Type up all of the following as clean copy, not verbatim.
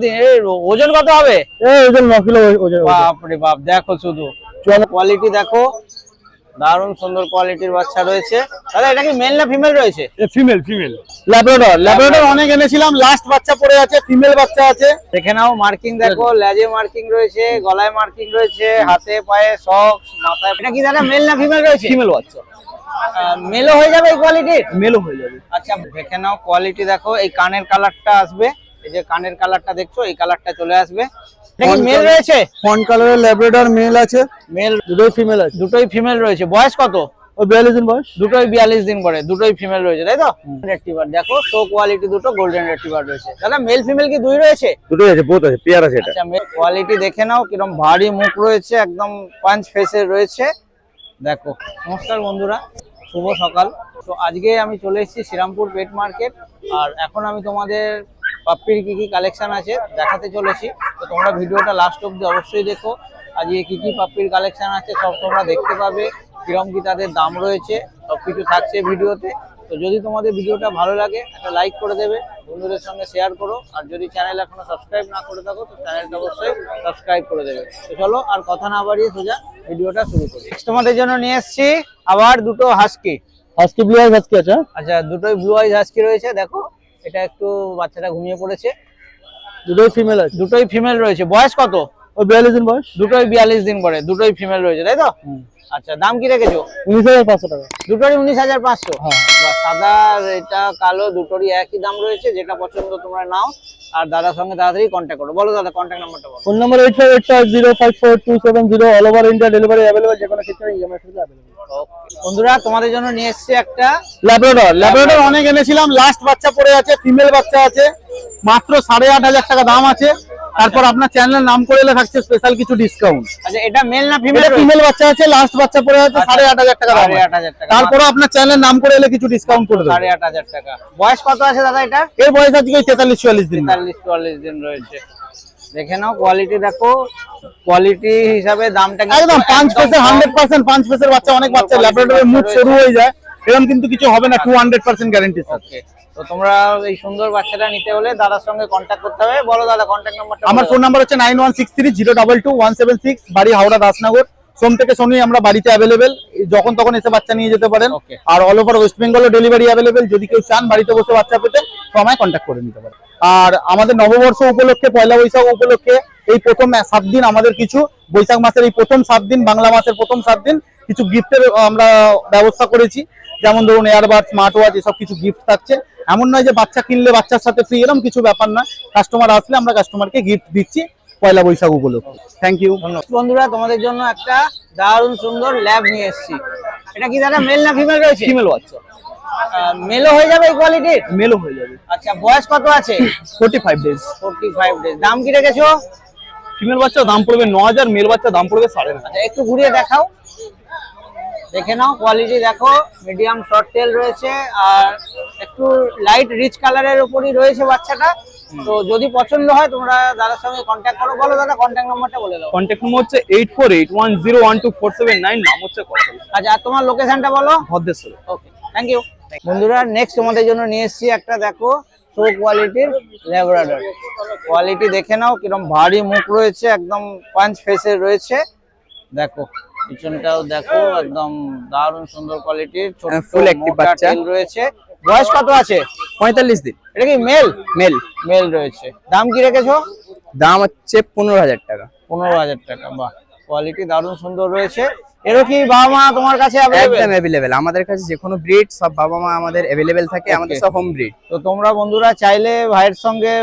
দিন। ওজন কত হবে? ওজন 9 কিলো ওজন। বাপরে বাপ, দেখো শুধু কোয়ালিটি দেখো, দারুণ সুন্দর কোয়ালিটির বাচ্চা রয়েছে। দাদা এটা কি মেল না ফিমেল রয়েছে? ফিমেল ফিমেল ল্যাব্রাডর অনেক এনেছিলাম, লাস্ট বাচ্চা পড়ে আছে, ফিমেল বাচ্চা আছে। দেখে নাও, মার্কিং দেখো, লেজে মার্কিং রয়েছে, গলায় মার্কিং রয়েছে, হাতে পায়ে সক্স, মাথায়। এটা কি দাদা মেল না ফিমেল রয়েছে? ফিমেল বাচ্চা। মেলও হয়ে যাবে এই কোয়ালিটির? মেলও হয়ে যাবে। আচ্ছা দেখে নাও কোয়ালিটি দেখো, এই কানের কালারটা আসবে, এই যে কানের কালারটা দেখছো, এই কালারটা চলে আসবে। এটা কি মেল রয়েছে? ফন্ট কালারের ল্যাব্রাডর মেল আছে, মেল দুটোই ফিমেল আছে। দুটোই ফিমেল রয়েছে। বয়স কত? ও 42 দিন বয়স। দুটোই 42 দিন করে, দুটোই ফিমেল রয়েছে তাই তো? রেট্রিভার দেখো, শো কোয়ালিটি দুটো গোল্ডেন রেট্রিভার রয়েছে। দাদা মেল ফিমেল কি দুই রয়েছে? দুটোই আছে, বোথ আছে, পেয়ার আছে এটা। আচ্ছা মেল কোয়ালিটি দেখে নাও, কিরকম ভারী মুখ রয়েছে, একদম পাঁচ ফেসের রয়েছে। দেখো। নমস্কার বন্ধুরা, শুভ সকাল। তো আজকে আমি চলে এসেছি শ্রীরামপুর পেট মার্কেট, আর এখন আমি তোমাদের পাপ্পির কি কি কালেকশন আছে দেখাতে চলেছি। তো তোমরা ভিডিওটা লাস্ট অবধি অবশ্যই দেখো। আজকে কি কি পাপ্পির কালেকশন আছে সব তোমরা দেখতে পাবে, কিরম কি তাদের দাম রয়েছে, সবকিছু থাকছে ভিডিওতে। তো যদি তোমাদের ভিডিওটা ভালো লাগে একটা লাইক করে দেবে, বন্ধুদের সঙ্গে শেয়ার করো, আর যদি চ্যানেল এখনো সাবস্ক্রাইব না করে থাকো তো চ্যানেলটা অবশ্যই সাবস্ক্রাইব করে দেবে। তো চলো আর কথা না বাড়িয়ে সোজা ভিডিওটা শুরু করি। তোমাদের জন্য নিয়ে এসেছি আবার দুটো husky. Husky blue eyes husky আছে। আচ্ছা দুটোই ব্লু আইজ হাস্কি রয়েছে। দেখো এটা একটু বাচ্চাটা ঘুমিয়ে পড়েছে। দুটোই ফিমেল আছে। দুটোই ফিমেল রয়েছে। বয়স কত? ও 42 দিন বয়স। দুটোই 42 দিন করে, দুটোই ফিমেল রয়েছে তাই তো? আচ্ছা দাম কি রেখেছো? 19,500 টাকা। দুটোরই 19,500। হ্যাঁ। সাদা এটা কালো দুটোরই একই দাম রয়েছে, যেটা পছন্দ তোমরা নাও। আর দাদার সঙ্গে তাড়াতাড়ি কন্ট্যাক্ট করো। বলো দাদা কন্ট্যাক্ট নাম্বারটা বলো। Phone number 8585054270। All over India delivery available, যে কোনো ক্ষেত্রে ইএমআই সুবিধা अवेलेबल। বন্ধুরা তোমাদের জন্য নিয়ে এসেছি একটা ল্যাব্রাডর অনেক এনেছিলাম, লাস্ট বাচ্চা পড়ে আছে, ফিমেল বাচ্চা আছে, মাত্র 8,500 টাকা দাম আছে। তারপর আপনার চ্যানেলের নাম করে এলে থাকছে স্পেশাল কিছু ডিসকাউন্ট। আচ্ছা এটা মেল না ফিমেল? এটা ফিমেল বাচ্চা আছে, লাস্ট বাচ্চা পড়ে আছে, 8,500 টাকা দাম। 8,500 টাকা। তারপর আপনার চ্যানেলের নাম করে এলে কিছু ডিসকাউন্ট করে দেব। 8,500 টাকা। বয়স কত আছে দাদা এটা? এর বয়স আজকে 43-44 দিন। 43-44 দিন রয়েছে। দেখে নাও কোয়ালিটি দেখো, কোয়ালিটি হিসাবে দামটা একদম 5 ফেসের 100% 5 ফেসের বাচ্চা। অনেক বাচ্চা ল্যাব্রাডরের মুখ সরু হয়ে যায়, এরকম কিন্তু কিছু হবে না, 200% গ্যারান্টি স্যার। ওকে। তো তোমরা এই সুন্দর বাচ্চাটা নিতে হলে দাদার সঙ্গে কন্ট্যাক্ট করতে হবে। বলো দাদা কন্ট্যাক্ট নাম্বারটা। আমার ফোন নাম্বার হচ্ছে 9163022176, বাড়ি হাওড়া দাসনগর। সোম থেকে শনি আমরা বাড়িতে অ্যাভেলেবেল, যখন তখন এসে বাচ্চা নিয়ে যেতে পারেন। আর অল ওভার ওয়েস্ট বেঙ্গলও ডেলিভারি অ্যাভেলেবেল। যদি কেউ চান বাড়িতে বসে বাচ্চা পেতে তো আমায় কন্ট্যাক্ট করে নিতে পারেন। আর আমাদের নববর্ষ উপলক্ষে, পয়লা বৈশাখ উপলক্ষে এই প্রথম 7 দিন আমাদের কিছু, বৈশাখ মাসের এই প্রথম 7 দিন, বাংলা মাসের প্রথম 7 দিন কিছু গিফটের আমরা ব্যবস্থা করেছি। যেমন ধরুন এয়ারবাড, স্মার্ট ওয়াচ, এসব কিছু গিফট থাকছে। এমন নয় যে বাচ্চা কিনলে বাচ্চার সাথে ফ্রি, এরকম কিছু ব্যাপার না। কাস্টমার আসলে আমরা কাস্টমারকে গিফট দিচ্ছি পয়লা বৈশাখ উপলক্ষে। Thank you. বন্ধুরা তোমাদের জন্য একটা দারুণ সুন্দর ল্যাব নিয়ে এসেছি। এটা কি দাদা মেল না ফিমেল রয়েছে? ফিমেল বাচ্চা। মেলও হয়ে যাবে এই কোয়ালিটির? মেলও হয়ে যাবে। আচ্ছা বয়স কত আছে? 45 ডেজ। 45 ডেজ। দাম কি রেখেছো? ফিমেল বাচ্চা দাম পড়বে 9,000, মেল বাচ্চা দাম পড়বে 9,500। আচ্ছা একটু ঘুরিয়ে দেখাও, দেখে নাও কোয়ালিটি দেখো। মিডিয়াম শর্ট টেল রয়েছে, আর একটু লাইট রিচ কালারের উপরই রয়েছে বাচ্চাটা। তো যদি পছন্দ হয় তোমরা দাদার সঙ্গে কন্ট্যাক্ট করো। বলো দাদা কন্ট্যাক্ট নাম্বারটা বলে দাও। কন্ট্যাক্ট নাম্বার হচ্ছে 8481012479, নাম হচ্ছে কৌশল। আচ্ছা আর তোমার লোকেশনটা বলো। ভদ্রেশ্বর। Okay thank you. বন্ধুরা নেক্সট তোমাদের জন্য নিয়ে এসেছি একটা, দেখো শো কোয়ালিটির ল্যাব্রাডর। কোয়ালিটি দেখে নাও, কিরকম ভারী মুখ রয়েছে, একদম পাঁচ ফেসের রয়েছে। দেখো পিছনটাও দেখো, একদম দারুণ সুন্দর কোয়ালিটির, ছোট ফুল অ্যাক্টিভ বাচ্চা রয়েছে। বয়স কত আছে? 45 দিন। এটা কি মেল? মেল। মেল রয়েছে। দাম কি রেখেছো? দাম হচ্ছে 15,000 টাকা। 15,000 টাকা। বাহ, কোয়ালিটি দারুণ সুন্দর রয়েছে। এরও কি বাবা মা তোমার কাছে একদম अवेलेबल, আমাদের কাছে যে কোনো ব্রিড সব বাবা মা আমাদের अवेलेबल থাকে। আমাদের সব হোম ব্রিড। তো তোমরা বন্ধুরা চাইলে ভাইয়ের সঙ্গে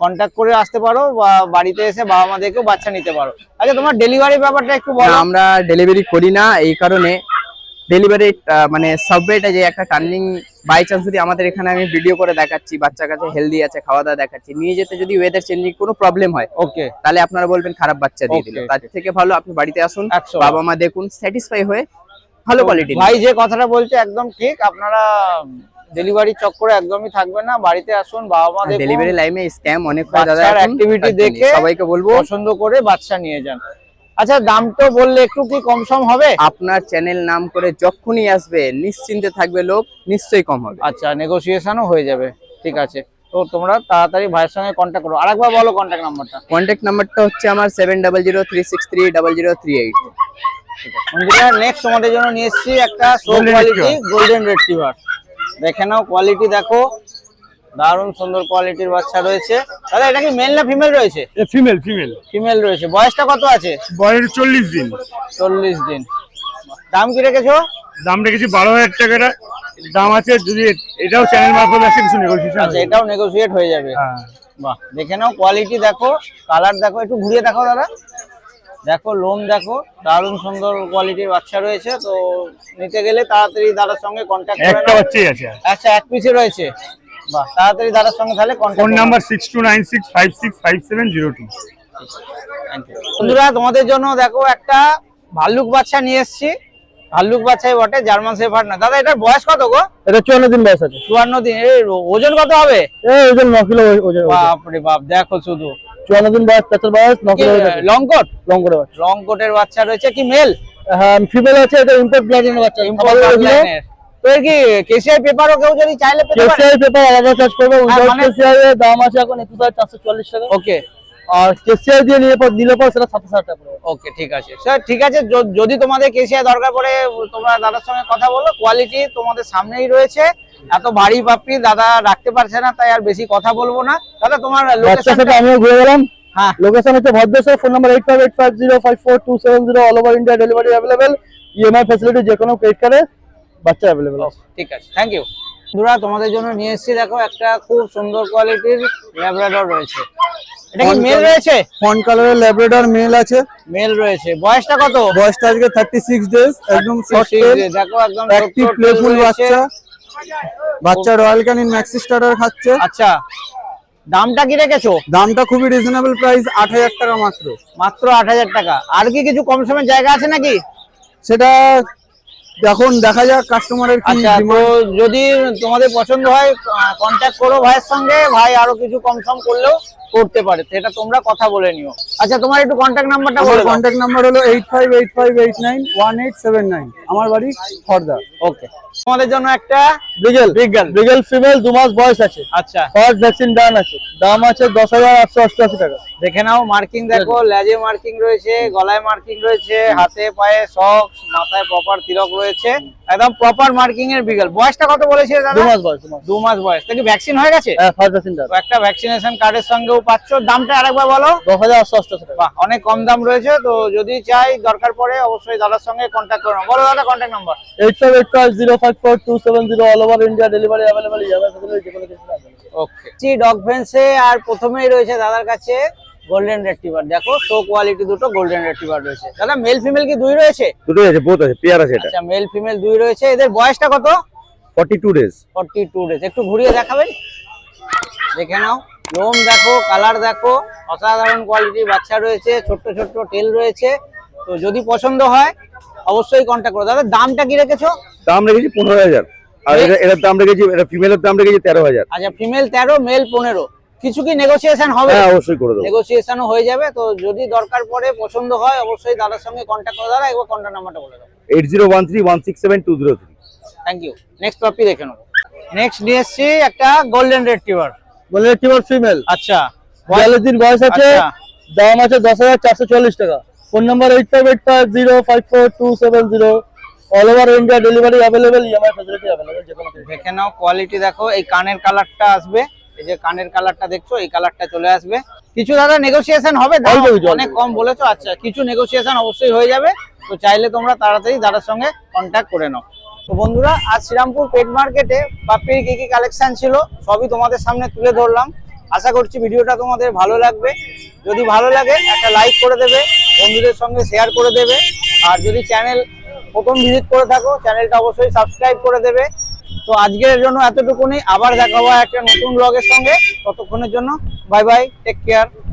কন্ট্যাক্ট করে আসতে পারো, বা বাড়িতে এসে বাবা মা দেখেও বাচ্চা নিতে পারো। আচ্ছা তোমার ডেলিভারি ব্যাপারটা একটু বলো। আমরা ডেলিভারি করি না, এই কারণে ডেলিভারি মানে সাবওয়েটা যে একটা টার্নিং, বাই চান্স যদি আমাদের এখানে আমি ভিডিও করে দেখাচ্ছি, বাচ্চা কাছে হেলদি আছে, খাওয়া দাওয়া দেখাচ্ছি, নিয়ে যেতে যদি ওয়েদার চেঞ্জিং কোনো প্রবলেম হয়, ওকে, তাহলে আপনারা বলবেন খারাপ বাচ্চা দিয়ে দিল। তার থেকে ভালো আপনি বাড়িতে আসুন, বাবা মা দেখুন, স্যাটিসফাই হয়ে ভালো কোয়ালিটি। ভাই যে কথাটা বলছে একদম ঠিক। আপনারা ডেলিভারি চক্করে একদমই থাকবে না, বাড়িতে আসুন, বাবা মা দেখুন। ডেলিভারি লাইনে স্ক্যাম অনেক হয় দাদা, অ্যাক্টিভিটি দেখে সবাইকে বলবো পছন্দ করে বাচ্চা নিয়ে যান। আচ্ছা দাম তো বললে একটু কি কম সম হবে? আপনার চ্যানেল নাম করে যখনই আসবে নিশ্চিন্তে থাকবে, লোক নিশ্চয়ই কম হবে। আচ্ছা নেগোসিয়েশনও হয়ে যাবে, ঠিক আছে। তো তোমরা তাড়াতাড়ি ভাইয়ের সঙ্গে কন্ট্যাক্ট করো। আরেকবার বলো কন্ট্যাক্ট নাম্বারটা। কন্ট্যাক্ট নাম্বারটা হচ্ছে আমার 7003630038। বন্ধুরা নেক্সট তোমাদের জন্য নিয়ে এসেছি একটা শো কোয়ালিটি গোল্ডেন রিট্রিভার। দেখে নাও কোয়ালিটি দেখো, দারুণ সুন্দর কোয়ালিটির বাচ্চা রয়েছে। দাদা এটা কি মেল না ফিমেল রয়েছে? ফিমেল ফিমেল ফিমেল রয়েছে। বয়সটা কত আছে? বয়স 40 দিন। 40 দিন। দাম কি রেখেছো? দাম রেখেছি 12,000 টাকা দাম আছে, যদি এটাও চ্যানেল মারফত আছে কিছু নেগোসিয়েশন আচ্ছা এটাও নেগোশিয়েট হয়ে যাবে। হ্যাঁ বাহ, দেখে নাও কোয়ালিটি দেখো, কালার দেখো, একটু ঘুরিয়ে দেখো দাদা, দেখো লোম দেখো, দারুণ সুন্দর কোয়ালিটির বাচ্চা রয়েছে। তো নিতে গেলে তাড়াতাড়ি দাদার সঙ্গে কন্ট্যাক্ট করে একটা নাও। বাচ্চাই আছে। আচ্ছা এক পিসে রয়েছে। বাহ, তাড়াতাড়ি দাদার সঙ্গে তাহলে ফোন কন্ট্যাক্ট নাম্বার 6296565702। বন্ধুরা তোমাদের জন্য দেখো একটা ভাল্লুক বাচ্চা নিয়ে এসেছি। ভাল্লুক বাচ্চাই বটে, জার্মান শেফার্ড না। দাদা এটার বয়স কত গো? এটা 54 দিন বয়স আছে। 54 দিন। এর ওজন কত হবে? এই ওজন 9 কিলো ওজন। বাপ রে বাপ, দেখো শুধু 54 দিন বয়স, পেছর বয়স 9 কিলো। Long coat? লং করে বাচ্চা। লং কোটের বাচ্চা রয়েছে। কি মেল? হ্যাঁ ফিমেল আছে, এটা ইম্পোর্ট ব্লাডের বাচ্চা। ইম্পোর্ট লাইনের। তো এর কি কেসিআই পেপারও কেউ যদি চাইলে পেতে পারে? কেসিআই পেপার আলাদা চার্জ করবে। উইদাউট মানে- কেসিআই এর দাম আছে এখন 21440 টাকা। ওকে আর কেসিআই দিয়ে নিলে পর সেটা 7000 টাকা পড়বে। ওকে ঠিক আছে স্যার, ঠিক আছে। যদি তোমাদের কেসিআই দরকার পড়ে তোমরা দাদার সঙ্গে কথা বলো। কোয়ালিটি তোমাদের সামনেই রয়েছে। এত ভারী পাপ্পি দাদা রাখতে পারছে না, তাই আর বেশি কথা বলবো না। দাদা তোমার বাচ্চার লোকেশন? সাথে আমিও ঘুরে গেলাম। হ্যাঁ লোকেশন হচ্ছে Bhadreswar. Phone number 8585054270। All over India delivery available. EMI facility, যে কোনো ক্রেডিট কার্ডে বাচ্চা অ্যাভেলেবেল আছে। ঠিক আছে, থ্যাংক ইউ। বন্ধুরা তোমাদের জন্য নিয়ে এসেছি দেখো একটা খুব সুন্দর কোয়ালিটির ল্যাব্রাডর রয়েছে। এটা কি মেল রয়েছে? ফন কালারের ল্যাব্রাডর মেল আছে। মেল রয়েছে। বয়সটা কত? বয়সটা আজকে 36 ডেজ। একদম শর্ট টেল, দেখো একদম অ্যাক্টিভ প্লেফুল বাচ্চা। বাচ্চা রয়্যাল ক্যানিন ম্যাক্সি স্টার্টার খাচ্ছে। আচ্ছা দামটা কি রেখেছো? দামটা খুবই রিজনেবল প্রাইস, 8000 টাকা মাত্র। মাত্র 8000 টাকা। আর কি কিছু কম সমের জায়গা আছে নাকি? সেটা এখন দেখা যাক কাস্টমারের কি আচ্ছা তো ডিমান্ড। যদি তোমাদের পছন্দ হয় কন্ট্যাক্ট করো ভাইয়ের সঙ্গে। ভাই আরো কিছু কম সম করলেও করতে পারে, সেটা তোমরা কথা বলে নিও। আচ্ছা তোমার একটু কন্ট্যাক্ট নাম্বারটা আমার বলে দাও। কন্ট্যাক্ট নাম্বার হলো 8585891879। আমার বাড়ি খড়দা। ওকে, তোমাদের জন্য একটা ব্রিগেল ব্রিগেল ফিমেল 2 মাস বয়স আছে। আচ্ছা ফার্স্ট ভ্যাকসিন ডান আছে। দাম আছে 10,888 টাকা। দেখে নাও, মার্কিং দেখো, লেজে মার্কিং রয়েছে, গলায় মার্কিং রয়েছে, হাতে পায়ে সক্স, মাথায় প্রপার তিলক রয়েছে, একদম প্রপার মার্কিং এর বিগল। বয়সটা কত বলেছিলে দাদা? 2 মাস বয়স। 2 মাস বয়স। থেকে ভ্যাকসিন হয়ে গেছে? হ্যাঁ ফার্স্ট ভ্যাকসিন ডান। তো একটা ভ্যাকসিনেশন কার্ডের সঙ্গেও পাচ্ছ। দামটা আরেকবার বলো। 10,888 টাকা। বাহ, অনেক কম দাম রয়েছে। তো যদি চাই দরকার পড়ে অবশ্যই দাদার সঙ্গে কন্ট্যাক্ট করো। বলো দাদা contact number. 8585054270। All over India delivery available. EMI facility, যে কোনো কিছু আছে। ওকে, ডগ ফেন্সে আর প্রথমেই রয়েছে দাদার কাছে গোল্ডেন রেট্রিভার। দেখো শো কোয়ালিটি দুটো গোল্ডেন রেট্রিভার রয়েছে। দাদা মেল ফিমেল কি দুই রয়েছে? দুটোই আছে, বোথ আছে, পেয়ার আছে। এটা আচ্ছা মেল ফিমেল দুই রয়েছে। এদের বয়সটা কত? 42 ডেজ। 42 ডেজ। একটু ঘুরিয়ে দেখাবেন, দেখে নাও। লোম দেখো, কালার দেখো, অসাধারণ কোয়ালিটির বাচ্চা রয়েছে। ছোট্ট ছোট্ট টেল রয়েছে। তো যদি পছন্দ হয় অবশ্যই কন্ট্যাক্ট করো। দাদা দামটা কি রেখেছো? দাম রেখেছি 15,000। আর এটার দাম রেখেছি, এটা ফিমেলের দাম রেখেছি 13,000। আচ্ছা ফিমেল 13, মেল 15। কিছু কি নেগোসিয়েশন হবে? হ্যাঁ অবশ্যই করে দেবো। নেগোসিয়েশনও হয়ে যাবে। তো যদি দরকার পড়ে, পছন্দ হয়, অবশ্যই দাদার সঙ্গে কন্ট্যাক্ট করো। দাদা একবার কন্ট্যাক্ট নাম্বারটা বলে দাও। 8013167203। Thank you. নেক্সট পাপি দেখে নেবো। নেক্সট নিয়ে এসেছি একটা গোল্ডেন রেট্রিভার। বলে রিট্রিভার ফিমেল। আচ্ছা 42 দিন বয়স আছে। আচ্ছা। দাম আছে 10,440 টাকা। Phone number 8585054270। All over India delivery available. EMI facility available, যে কোনো কিছু। দেখে নাও কোয়ালিটি দেখো। এই কানের কালারটা আসবে, এই যে কানের কালারটা দেখছো, এই কালারটা চলে আসবে। কিছু দাদা নেগোসিয়েশন হবে? দাম অল্প কিছু, অনেক কম বলেছো। আচ্ছা কিছু নেগোসিয়েশন অবশ্যই হয়ে যাবে। তো চাইলে তোমরা তাড়াতাড়ি দাদার সঙ্গে কন্ট্যাক্ট করে নাও। তো বন্ধুরা আজ শ্রীরামপুর পেট মার্কেটে পাপ্পির কি কি কালেকশন ছিল সবই তোমাদের সামনে তুলে ধরলাম। আশা করছি ভিডিওটা তোমাদের ভালো লাগবে। যদি ভালো লাগে একটা লাইক করে দেবে, বন্ধুদের সঙ্গে শেয়ার করে দেবে। আর যদি চ্যানেল প্রথম ভিজিট করে থাকো, চ্যানেলটা অবশ্যই সাবস্ক্রাইব করে দেবে। তো আজকের জন্য এতটুকুনি। আবার দেখা হবে একটা নতুন ব্লগের সঙ্গে। ততক্ষণের জন্য বাই বাই, টেক কেয়ার।